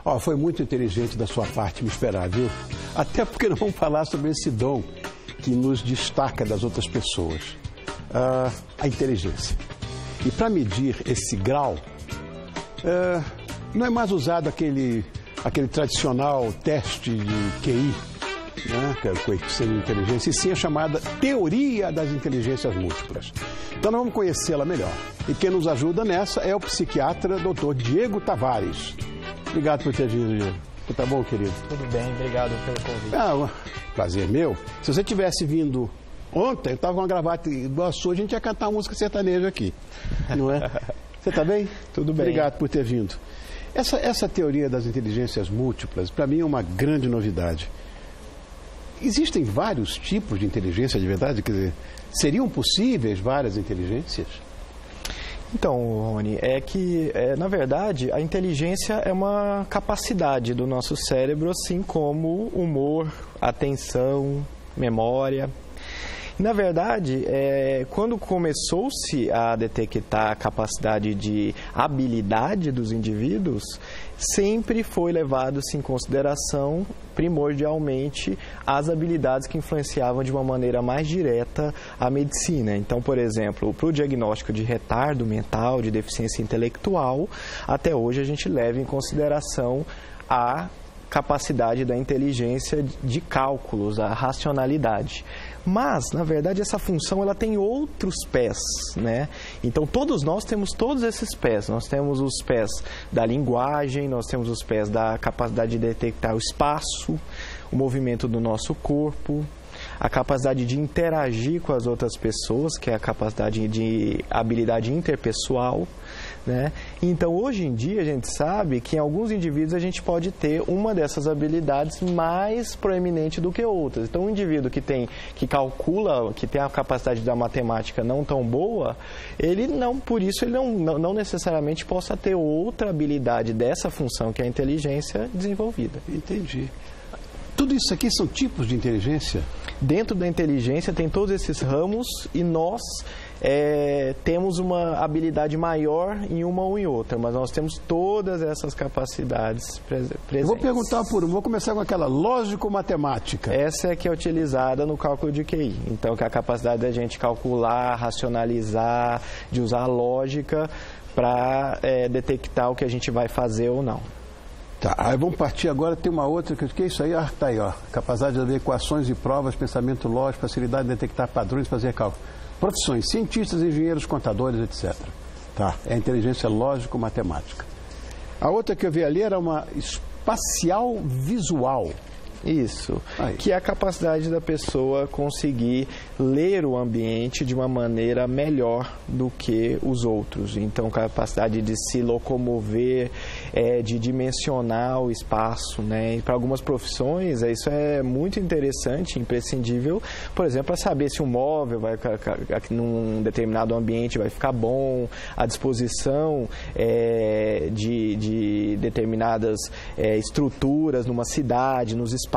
Ó, foi muito inteligente da sua parte me esperar, viu? Até porque nós vamos falar sobre esse dom que nos destaca das outras pessoas, a inteligência. E para medir esse grau, não é mais usado aquele tradicional teste de QI, né, que é o coeficiente de inteligência, e sim a chamada teoria das inteligências múltiplas. Então nós vamos conhecê-la melhor. E quem nos ajuda nessa é o psiquiatra Dr. Diego Tavares. Obrigado por ter vindo, Diego. Tá bom, querido? Tudo bem, obrigado pelo convite. Prazer meu. Se você tivesse vindo ontem, eu estava com uma gravata igual a sua, a gente ia cantar uma música sertaneja aqui, não é? Você está bem? Tudo bem. Obrigado por ter vindo. Essa teoria das inteligências múltiplas, para mim, é uma grande novidade. Existem vários tipos de inteligência de verdade? Quer dizer, seriam possíveis várias inteligências? Então, Rony, na verdade, a inteligência é uma capacidade do nosso cérebro, assim como humor, atenção, memória. Na verdade, quando começou-se a detectar a capacidade de habilidade dos indivíduos, sempre foi levado-se em consideração primordialmente as habilidades que influenciavam de uma maneira mais direta a medicina. Então, por exemplo, para o diagnóstico de retardo mental, de deficiência intelectual, até hoje a gente leva em consideração a capacidade da inteligência de cálculos, a racionalidade. Mas, na verdade, essa função ela tem outros pés, né? Então, todos nós temos todos esses pés. Nós temos os pés da linguagem, nós temos os pés da capacidade de detectar o espaço, o movimento do nosso corpo, a capacidade de interagir com as outras pessoas, que é a capacidade de habilidade interpessoal, né? Então, hoje em dia, a gente sabe que em alguns indivíduos a gente pode ter uma dessas habilidades mais proeminente do que outras. Então, um indivíduo que calcula, que tem a capacidade da matemática não tão boa, ele não, por isso, ele não necessariamente possa ter outra habilidade dessa função, que é a inteligência, desenvolvida. Entendi. Tudo isso aqui são tipos de inteligência? Dentro da inteligência tem todos esses ramos e nós temos uma habilidade maior em uma ou em outra, mas nós temos todas essas capacidades presentes. Eu vou perguntar por vou começar com aquela lógico-matemática. Essa é que é utilizada no cálculo de QI. Então, que é a capacidade da gente calcular, racionalizar, de usar a lógica para detectar o que a gente vai fazer ou não. Tá, aí vamos partir agora, tem uma outra, que é isso aí? Tá aí, ó. Capacidade de fazer equações e provas, pensamento lógico, facilidade de detectar padrões e fazer cálculo. Profissões, cientistas, engenheiros, contadores, etc. Tá, é a inteligência lógico-matemática. A outra que eu vi ali era uma espacial visual. Isso, aí. Que é a capacidade da pessoa conseguir ler o ambiente de uma maneira melhor do que os outros. Então, capacidade de se locomover, de dimensionar o espaço, né? E para algumas profissões, isso é muito interessante, imprescindível, por exemplo, para saber se um móvel vai num determinado ambiente vai ficar bom, a disposição de determinadas estruturas numa cidade, nos espaços.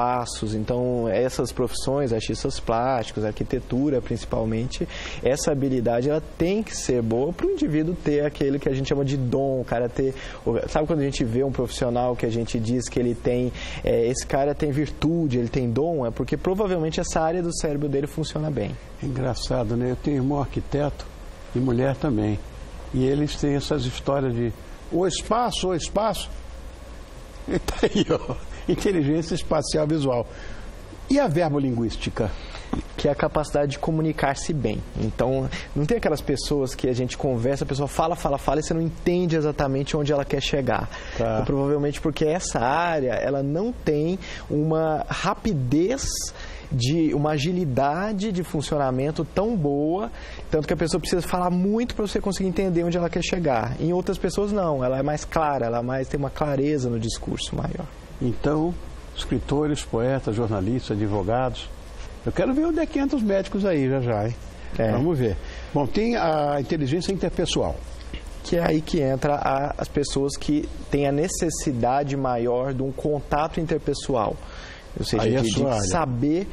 Então, essas profissões, artistas plásticos, arquitetura principalmente, essa habilidade ela tem que ser boa para o indivíduo ter aquele que a gente chama de dom, o cara ter... Sabe quando a gente vê um profissional que a gente diz que ele tem... esse cara tem virtude, ele tem dom, é porque provavelmente essa área do cérebro dele funciona bem. É engraçado, né? Eu tenho irmão arquiteto e mulher também. E eles têm essas histórias de o espaço. E tá aí, ó. Inteligência espacial visual. E a verbolinguística? Que é a capacidade de comunicar-se bem. Então, não tem aquelas pessoas que a gente conversa, a pessoa fala e você não entende exatamente onde ela quer chegar. Tá. Então, provavelmente porque essa área, ela não tem uma rapidez, uma agilidade de funcionamento tão boa, tanto que a pessoa precisa falar muito para você conseguir entender onde ela quer chegar. Em outras pessoas, não. Ela é mais clara, tem uma clareza no discurso maior. Então, escritores, poetas, jornalistas, advogados. Eu quero ver onde é que entram os médicos aí, já, hein? Vamos ver. Bom, tem a inteligência interpessoal. Que é aí que entra as pessoas que têm a necessidade maior de um contato interpessoal. Ou seja, de saber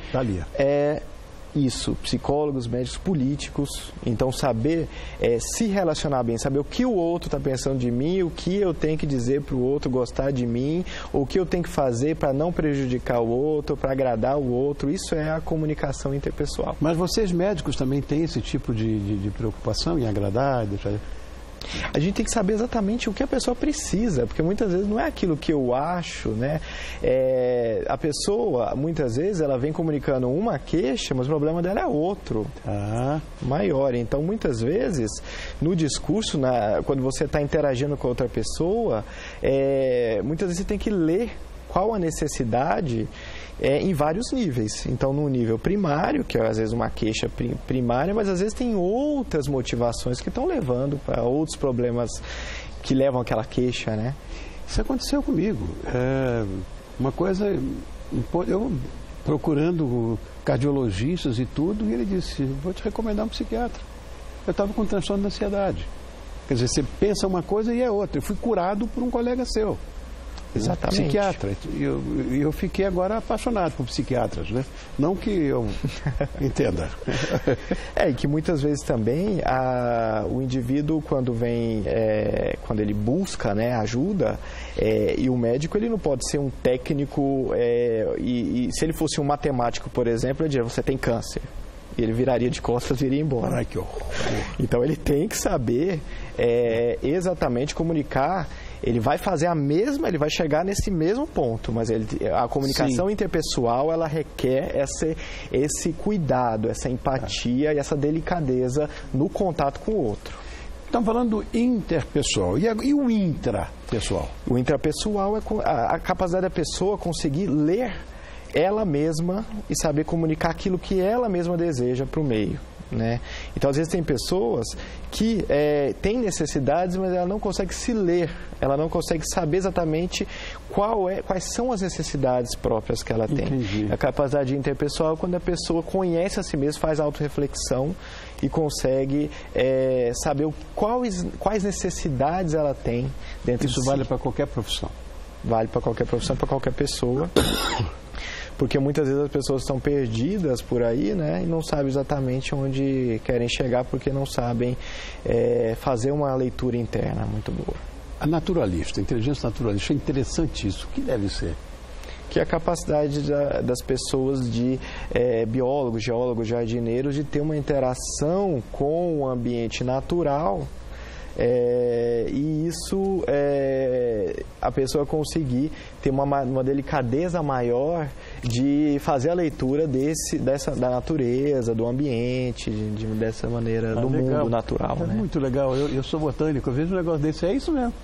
isso, psicólogos, médicos, políticos. Então, saber se relacionar bem, saber o que o outro está pensando de mim, o que eu tenho que dizer para o outro gostar de mim, o que eu tenho que fazer para não prejudicar o outro, para agradar o outro. Isso é a comunicação interpessoal. Mas vocês médicos também têm esse tipo de preocupação em agradar? A gente tem que saber exatamente o que a pessoa precisa, porque muitas vezes não é aquilo que eu acho, né? A pessoa, muitas vezes, ela vem comunicando uma queixa, mas o problema dela é outro, maior. Então, muitas vezes, no discurso, quando você está interagindo com outra pessoa, muitas vezes você tem que ler qual a necessidade em vários níveis. Então, no nível primário, que é às vezes uma queixa primária, mas às vezes tem outras motivações que estão levando para outros problemas que levam àquela queixa, né? Isso aconteceu comigo. Uma coisa, eu procurando cardiologistas e tudo, e ele disse, vou te recomendar um psiquiatra. Eu estava com transtorno de ansiedade. Quer dizer, você pensa uma coisa e é outra. Eu fui curado por um colega seu. Exatamente. Psiquiatra. E eu fiquei agora apaixonado por psiquiatras, né? Não que eu entenda. E que muitas vezes também o indivíduo, quando ele busca, né, ajuda, e o médico, ele não pode ser um técnico, e se ele fosse um matemático, por exemplo, ele diria, você tem câncer. E ele viraria de costas e iria embora. Ai, que horror. Então ele tem que saber exatamente comunicar. Ele vai fazer ele vai chegar nesse mesmo ponto, mas a comunicação interpessoal, ela requer esse cuidado, essa empatia e essa delicadeza no contato com o outro. Estamos falando do interpessoal. E o intrapessoal? O intrapessoal é a capacidade da pessoa conseguir ler ela mesma e saber comunicar aquilo que ela mesma deseja para o meio, né? Então, às vezes tem pessoas que têm necessidades, mas ela não consegue se ler, ela não consegue saber exatamente quais são as necessidades próprias que ela tem. Entendi. A capacidade interpessoal é quando a pessoa conhece a si mesma, faz autorreflexão e consegue saber quais necessidades ela tem dentro de si. Isso vale para qualquer profissão? Vale para qualquer profissão, para qualquer pessoa. Porque muitas vezes as pessoas estão perdidas por aí, né? E não sabem exatamente onde querem chegar porque não sabem fazer uma leitura interna muito boa. A naturalista, a inteligência naturalista, é interessante isso. O que deve ser? Que é a capacidade das pessoas biólogos, geólogos, jardineiros, de ter uma interação com o ambiente natural. E isso a pessoa conseguir ter uma delicadeza maior de fazer a leitura da natureza, do ambiente, dessa maneira, do mundo natural. É, né? Muito legal. Eu sou botânico, eu vejo um negócio desse, é isso mesmo,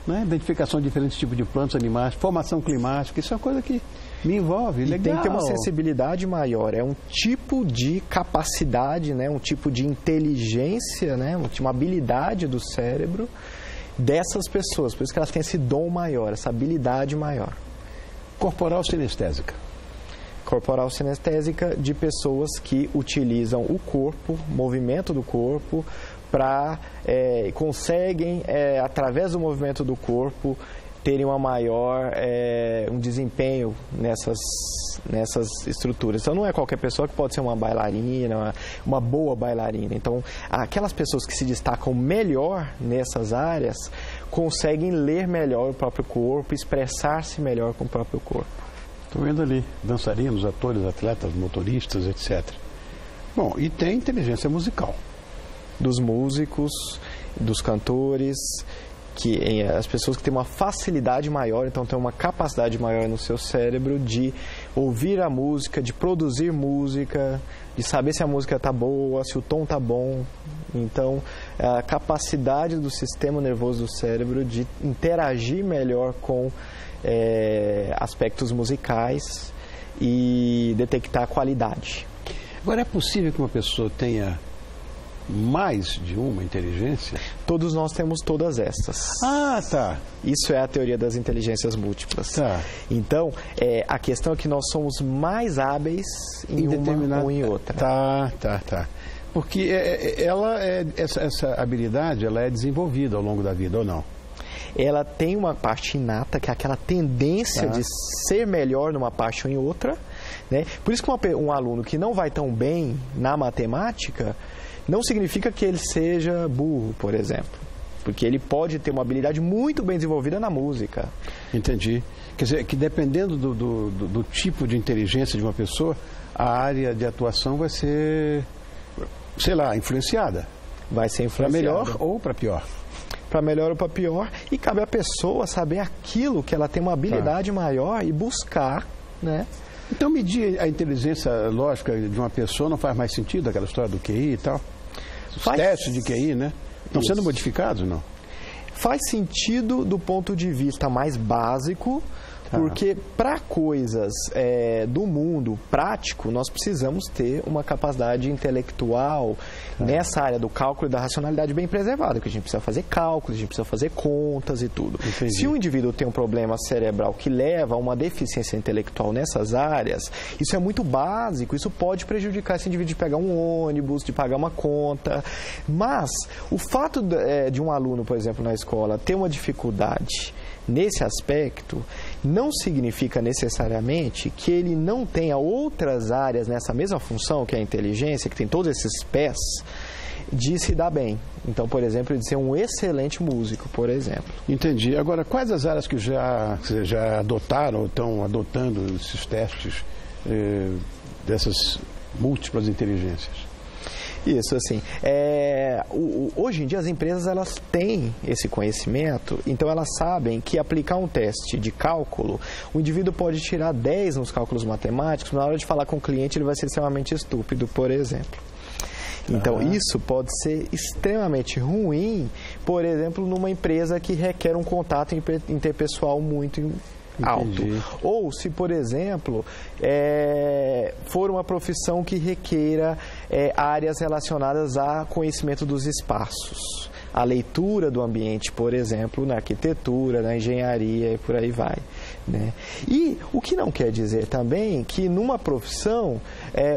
né? Identificação de diferentes tipos de plantas, animais, formação climática, isso é uma coisa que me envolve, legal. E tem que ter uma sensibilidade maior, é um tipo de capacidade, né? Um tipo de inteligência, né? Uma habilidade do cérebro dessas pessoas, por isso que elas têm esse dom maior, essa habilidade maior. Corporal sinestésica. Corporal sinestésica de pessoas que utilizam o corpo, movimento do corpo, conseguem, através do movimento do corpo, terem um desempenho nessas estruturas. Então, não é qualquer pessoa que pode ser uma bailarina, uma boa bailarina. Então, aquelas pessoas que se destacam melhor nessas áreas conseguem ler melhor o próprio corpo, expressar-se melhor com o próprio corpo. Estou vendo ali dançarinos, atores, atletas, motoristas, etc. Bom, e tem inteligência musical. Dos músicos, dos cantores, as pessoas que têm uma facilidade maior, então têm uma capacidade maior no seu cérebro de ouvir a música, de produzir música, de saber se a música está boa, se o tom está bom. Então, a capacidade do sistema nervoso do cérebro de interagir melhor com aspectos musicais e detectar a qualidade. Agora, é possível que uma pessoa tenha mais de uma inteligência? Todos nós temos todas essas. Ah, tá. Isso é a teoria das inteligências múltiplas. Tá. Então, a questão é que nós somos mais hábeis em uma ou em outra. Tá. Porque essa habilidade, ela é desenvolvida ao longo da vida, ou não? Ela tem uma parte inata, que é aquela tendência de ser melhor numa parte ou em outra, Né? Por isso que um aluno que não vai tão bem na matemática, não significa que ele seja burro, por exemplo. Porque ele pode ter uma habilidade muito bem desenvolvida na música. Entendi. Quer dizer, que dependendo do tipo de inteligência de uma pessoa, a área de atuação vai ser, sei lá, influenciada. Vai ser influenciada. Para melhor ou para pior? Para melhor ou para pior. E cabe à pessoa saber aquilo que ela tem uma habilidade maior e buscar, né? Então, medir a inteligência lógica de uma pessoa não faz mais sentido, aquela história do QI e tal? Os testes de QI, né? Estão sendo modificados, não? Faz sentido do ponto de vista mais básico, porque para coisas do mundo prático, nós precisamos ter uma capacidade intelectual nessa área do cálculo e da racionalidade bem preservada, que a gente precisa fazer cálculos, a gente precisa fazer contas e tudo. Entendi. Se um indivíduo tem um problema cerebral que leva a uma deficiência intelectual nessas áreas, isso é muito básico, isso pode prejudicar esse indivíduo de pegar um ônibus, de pagar uma conta. Mas o fato de um aluno, por exemplo, na escola, ter uma dificuldade nesse aspecto, não significa necessariamente que ele não tenha outras áreas nessa mesma função, que é a inteligência, que tem todos esses pés, de se dar bem. Então, por exemplo, de ser um excelente músico, por exemplo. Entendi. Agora, quais as áreas que já adotaram ou estão adotando esses testes dessas múltiplas inteligências? Isso, assim, hoje em dia as empresas elas têm esse conhecimento, então elas sabem que aplicar um teste de cálculo, o indivíduo pode tirar 10 nos cálculos matemáticos, na hora de falar com o cliente ele vai ser extremamente estúpido, por exemplo. Então, isso pode ser extremamente ruim, por exemplo, numa empresa que requer um contato interpessoal muito alto. Ou se, por exemplo, for uma profissão que requeira áreas relacionadas a conhecimento dos espaços. A leitura do ambiente, por exemplo, na arquitetura, na engenharia e por aí vai. Né? E o que não quer dizer também que numa profissão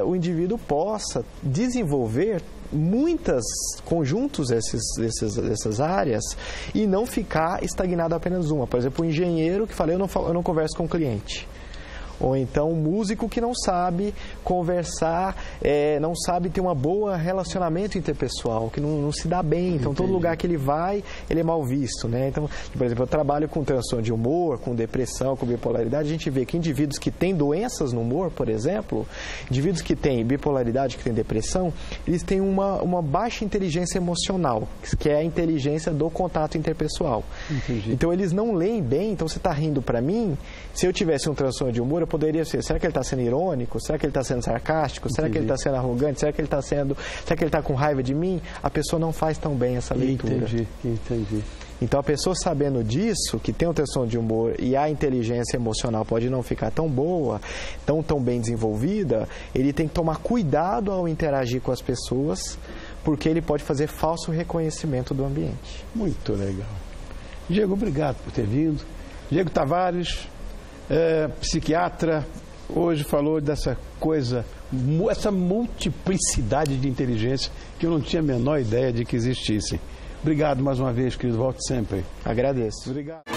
o indivíduo possa desenvolver muitos conjuntos dessas áreas e não ficar estagnado apenas uma. Por exemplo, o engenheiro que fala, eu não converso com o cliente. Ou então um músico que não sabe conversar, não sabe ter um bom relacionamento interpessoal, que não se dá bem. Então, todo lugar que ele vai, ele é mal visto, né? Então, por exemplo, eu trabalho com transtorno de humor, com depressão, com bipolaridade. A gente vê que indivíduos que têm doenças no humor, por exemplo, indivíduos que têm bipolaridade, que têm depressão, eles têm uma baixa inteligência emocional, que é a inteligência do contato interpessoal. Entendi. Então, eles não leem bem. Então, você está rindo para mim, se eu tivesse um transtorno de humor, poderia ser, será que ele está sendo irônico? Será que ele está sendo sarcástico? Será que ele está sendo arrogante? Será que ele está com raiva de mim? A pessoa não faz tão bem essa leitura. Entendi. Então, a pessoa sabendo disso, que tem um transtorno de humor e a inteligência emocional pode não ficar tão boa, tão bem desenvolvida, ele tem que tomar cuidado ao interagir com as pessoas, porque ele pode fazer falso reconhecimento do ambiente. Muito legal. Diego, obrigado por ter vindo. Diego Tavares, psiquiatra, hoje falou dessa coisa, essa multiplicidade de inteligência que eu não tinha a menor ideia de que existissem. Obrigado mais uma vez, querido. Volte sempre. Agradeço. Obrigado.